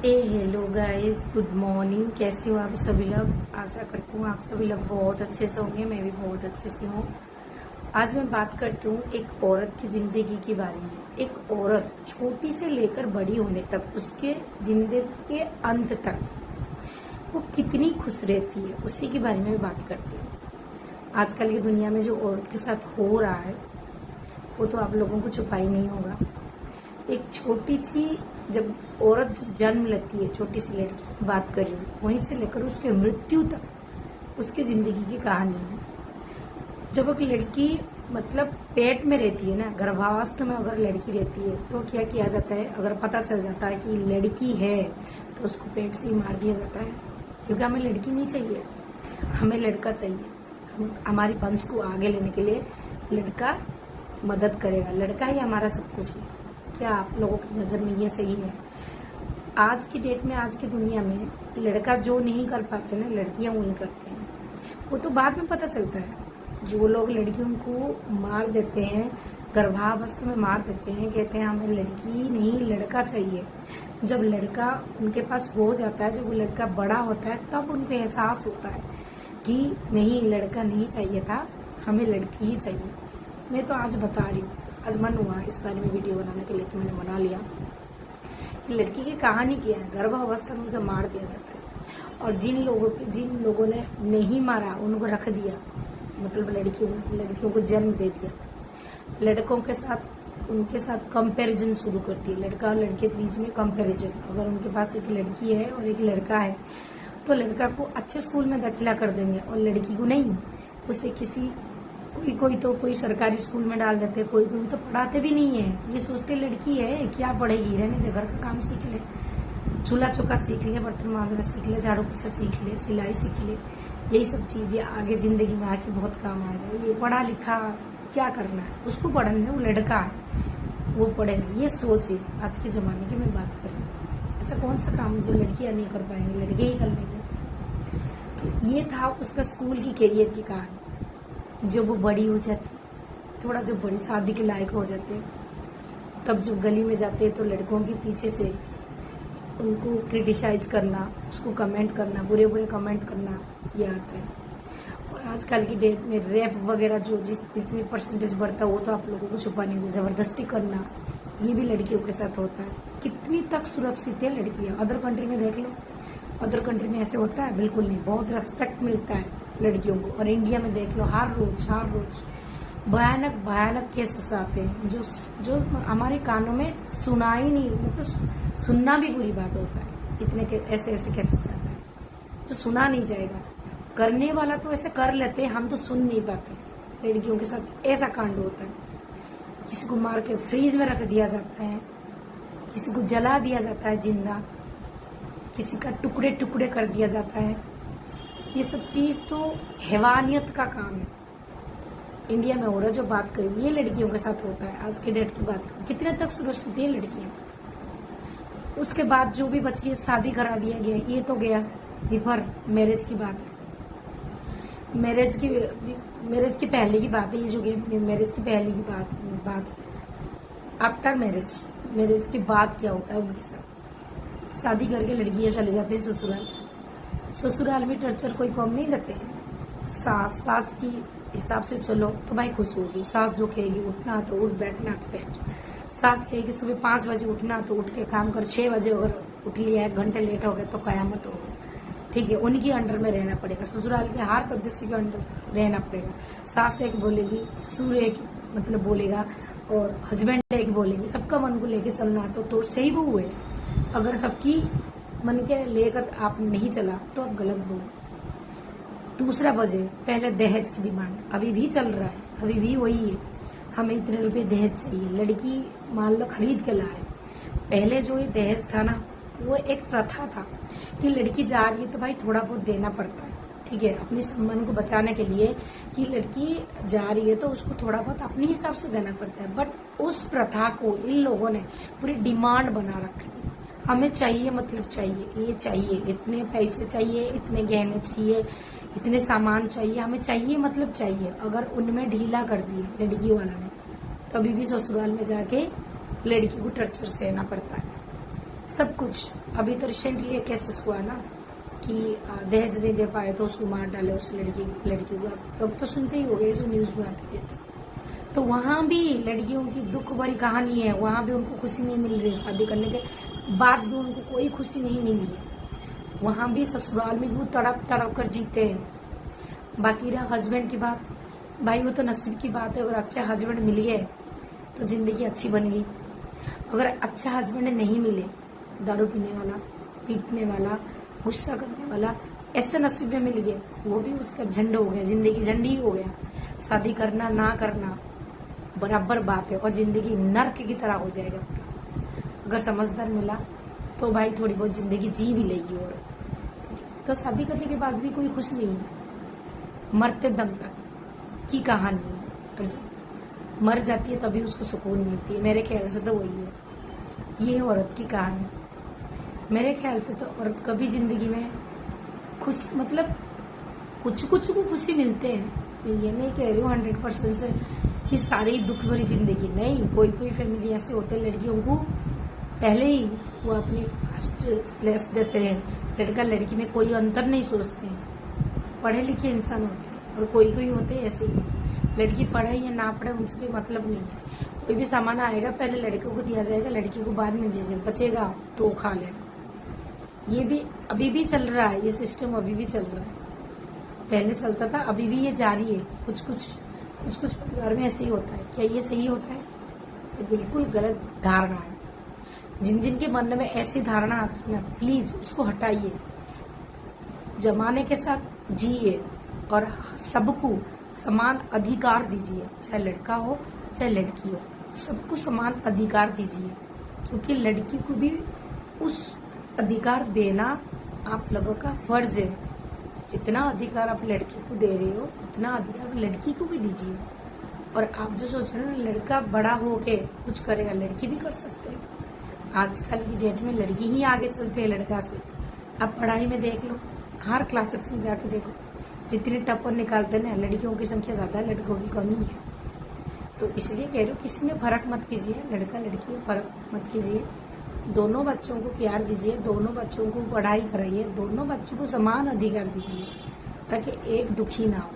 Hello guys, good morning. कैसे हो आप सभी लोग? आशा करती हूँ आप सभी लोग बहुत अच्छे से होंगे। मैं भी बहुत अच्छे से हूँ। आज मैं बात करती हूँ एक औरत की जिंदगी के बारे में। एक औरत छोटी से लेकर बड़ी होने तक, उसके जिंदगी के अंत तक वो कितनी खुश रहती है, उसी के बारे में बात करती हूँ। आजकल की दुनिया में जो औरत के साथ हो रहा है वो तो आप लोगों को छुपा ही नहीं होगा। एक छोटी सी जब औरत जन्म लेती है, छोटी सी लड़की की बात कर रही हूँ, वहीं से लेकर उसके मृत्यु तक उसकी जिंदगी की कहानी है। जब एक लड़की मतलब पेट में रहती है ना, गर्भावस्था में अगर लड़की रहती है तो क्या किया जाता है, अगर पता चल जाता है कि लड़की है तो उसको पेट से ही मार दिया जाता है। क्योंकि हमें लड़की नहीं चाहिए, हमें लड़का चाहिए। हमारी वंश को आगे लेने के लिए लड़का मदद करेगा, लड़का ही हमारा सब कुछ है। क्या आप लोगों की नज़र में ये सही है? आज की डेट में, आज की दुनिया में लड़का जो नहीं कर पाते ना, लड़कियां वही करते हैं। वो तो बाद में पता चलता है। जो लोग लड़कियों को मार देते हैं, गर्भावस्था में मार देते हैं, कहते हैं हमें लड़की नहीं लड़का चाहिए। जब लड़का उनके पास हो जाता है, जब वो लड़का बड़ा होता है, तब उनको एहसास होता है कि नहीं, लड़का नहीं चाहिए था, हमें लड़की ही चाहिए। मैं तो आज बता रही हूँ, आज मन हुआ इस बारे में वीडियो बनाने के लिए, तो मैंने बना लिया कि लड़की की कहानी क्या है। गर्भावस्था में उसे मार दिया जाता है, और जिन लोगों ने नहीं मारा उनको रख दिया, मतलब लड़कियों को जन्म दे दिया। लड़कों के साथ उनके साथ कंपैरिजन शुरू करती है, लड़का और लड़के के बीच में कंपैरिजन। अगर उनके पास एक लड़की है और एक लड़का है तो लड़का को अच्छे स्कूल में दाखिला कर देंगे और लड़की को नहीं। उसे कोई सरकारी स्कूल में डाल देते, कोई तो पढ़ाते भी नहीं है। ये सोचते लड़की है क्या पढ़ेगी, रहने दे, घर का काम सीख ले, चूल्हा चौका सीख ले, बर्तन मांजना सीख ले, झाड़ू पोछा सीख ले, सिलाई सीख ले। यही सब चीजें आगे जिंदगी में आके बहुत काम आएगा। ये पढ़ा लिखा क्या करना है, उसको पढ़ने, वो लड़का है वो पढ़ेगा। ये सोच है आज के जमाने की मैं बात कर रही हूँ। ऐसा कौन सा काम है जो लड़कियां नहीं कर पाएंगे, लड़के ही कर लेंगे। तो ये था उसका स्कूल की कैरियर की कहानी। जब वो बड़ी हो जाती, थोड़ा जब बड़ी शादी के लायक हो जाते, तब जब गली में जाते तो लड़कों के पीछे से उनको क्रिटिसाइज करना, उसको कमेंट करना, बुरे बुरे कमेंट करना, ये आता है। और आजकल की डेट में रेप वगैरह जो जितनी परसेंटेज बढ़ता है वो तो आप लोगों को छुपा नहीं, जबरदस्ती करना, ये भी लड़कियों के साथ होता है। कितनी तक सुरक्षित है लड़कियां? अदर कंट्री में देख लो, अदर कंट्री में ऐसे होता है? बिल्कुल नहीं। बहुत रेस्पेक्ट मिलता है लड़कियों को। और इंडिया में देख लो, हर रोज भयानक केसेस आते हैं जो हमारे कानों में सुना ही नहीं, मतलब सुनना भी बुरी बात होता है। इतने ऐसे केसेस आते हैं जो सुना नहीं जाएगा। करने वाला तो ऐसे कर लेते हैं, हम तो सुन नहीं पाते। लड़कियों के साथ ऐसा कांड होता है। किसी को मार के फ्रीज में रख दिया जाता है, किसी को जला दिया जाता है जिंदा, किसी का टुकड़े टुकड़े कर दिया जाता है। ये सब चीज तो हैवानियत का काम है। इंडिया में हो रहा, जो बात करें ये लड़कियों के साथ होता है। आज के डेट की बात करें, कितने तक सुरक्षित है लड़कियां। उसके बाद जो भी बच गई, शादी करा दिया गया, ये तो गया बिफोर मैरिज की बात है। मैरिज की पहले की बात है, ये जो मैरिज की पहले की बात है। आफ्टर मैरिज के बाद क्या होता है उनके साथ? शादी करके लड़कियां चले जाती है ससुराल में टर्चर कोई कम नहीं देते। सास की हिसाब से चलो तो भाई खुश होगी। सास जो कहेगी उठना तो उठ, बैठना तो बैठ। सास कहेगी सुबह 5 बजे उठना तो उठ के काम कर, 6 बजे अगर उठ लिया, 1 घंटे लेट हो गए तो कयामत हो गई। ठीक है, उनकी अंडर में रहना पड़ेगा। ससुराल के हर सदस्य के अंडर रहना पड़ेगा। सास एक बोलेगी, ससुर एक मतलब बोलेगा, और हस्बैंड एक बोलेंगे। सबका मन को लेके चलना तो सही वो है। अगर सबकी मन के लेकर आप नहीं चला तो आप गलत बोलो। दूसरा वजह, पहले दहेज की डिमांड अभी भी चल रहा है, अभी भी वही है। हमें इतने रुपए दहेज चाहिए, लड़की मान लो खरीद के लाए। पहले जो ये दहेज था ना, वो एक प्रथा था कि लड़की जा रही है तो भाई थोड़ा बहुत देना पड़ता है। ठीक है, अपने सम्मान को बचाने के लिए कि लड़की जा रही है तो उसको थोड़ा बहुत अपने हिसाब से देना पड़ता है। बट उस प्रथा को इन लोगों ने पूरी डिमांड बना रखी है। हमें चाहिए मतलब चाहिए, ये चाहिए, इतने पैसे चाहिए, इतने गहने चाहिए, इतने सामान चाहिए, हमें चाहिए मतलब चाहिए। अगर उनमें ढीला कर दिए लड़की वाला ने, तभी भी ससुराल में जाके लड़की को टर्चर सहना पड़ता है। सब कुछ। अभी तो रिसेंटली एक केसेस हुआ ना कि दहेज नहीं दे पाए तो उसको मार डाले उस लड़की को। आप लोग तो सुनते ही हो गए, इस न्यूज में आते रहते। तो वहां भी लड़कियों की दुख भरी कहानी है, वहां भी उनको खुशी नहीं मिल रही, शादी करने के बाद भी उनको कोई खुशी नहीं मिली है। वहां भी ससुराल में भी वो तड़प तड़प कर जीते हैं। बाकी रहा हस्बैंड की बात, भाई वो तो नसीब की बात है। अगर अच्छा हस्बैंड मिल गए तो जिंदगी अच्छी बन गई। अगर अच्छा हस्बैंड नहीं मिले, दारू पीने वाला, पीटने वाला, गुस्सा करने वाला, ऐसे नसीब में मिल गया, वो भी उसका झंड हो गया, जिंदगी झंड ही हो गया। शादी करना ना करना बराबर बात है और जिंदगी नर्क की तरह हो जाएगा। अगर समझदार मिला तो भाई थोड़ी बहुत जिंदगी जी भी लेगी। और तो शादी करने के बाद भी कोई खुश नहीं है, मरते दम तक की कहानी है। और जब मर जाती है तभी उसको सुकून मिलती है। मेरे ख्याल से तो वही है, ये है औरत की कहानी। मेरे ख्याल से तो औरत कभी जिंदगी में खुश, मतलब कुछ कुछ को खुशी मिलते हैं। मैं ये नहीं कह रही हूँ 100% से कि सारी दुख भरी जिंदगी नहीं। कोई कोई फैमिली ऐसे होते हैं लड़कियों को पहले ही वो अपनी फर्स्ट प्लेस देते हैं। लड़का लड़की में कोई अंतर नहीं सोचते हैं, पढ़े लिखे इंसान होते हैं। और कोई कोई होते हैं ऐसे ही, लड़की पढ़े या ना पढ़े उनसे कोई मतलब नहीं है। कोई भी सामान आएगा पहले लड़कों को दिया जाएगा, लड़की को बाद में दिया जाएगा, बचेगा तो खा लेना। ये भी अभी भी चल रहा है, ये सिस्टम अभी भी चल रहा है। पहले चलता था, अभी भी ये जारी है। कुछ कुछ परिवार में ऐसे ही होता है। क्या ये सही होता है? ये बिल्कुल गलत धारणा है। जिन जिन के मन में ऐसी धारणा आती है ना, प्लीज उसको हटाइए। जमाने के साथ जिए और सबको समान अधिकार दीजिए, चाहे लड़का हो चाहे लड़की हो, सबको समान अधिकार दीजिए। क्योंकि लड़की को भी उस अधिकार देना आप लोगों का फर्ज है। जितना अधिकार आप लड़की को दे रहे हो उतना अधिकार लड़की को भी दीजिए। और आप जो सोच रहे हो लड़का बड़ा होके कुछ करेगा, लड़की भी कर सकते हैं। आजकल की डेट में लड़की ही आगे चलते हैं लड़का से। आप पढ़ाई में देख लो, हर क्लासेस में जाके देखो, जितने टॉपर निकालते हैं ना, लड़कियों की संख्या ज्यादा है, लड़कों की कमी है। तो इसलिए कह रही हूँ किसी में फर्क मत कीजिए, लड़का लड़की में फर्क मत कीजिए। दोनों बच्चों को प्यार दीजिए, दोनों बच्चों को पढ़ाई कराइए, दोनों बच्चों को समान अधिकार दीजिए ताकि एक दुखी ना हो।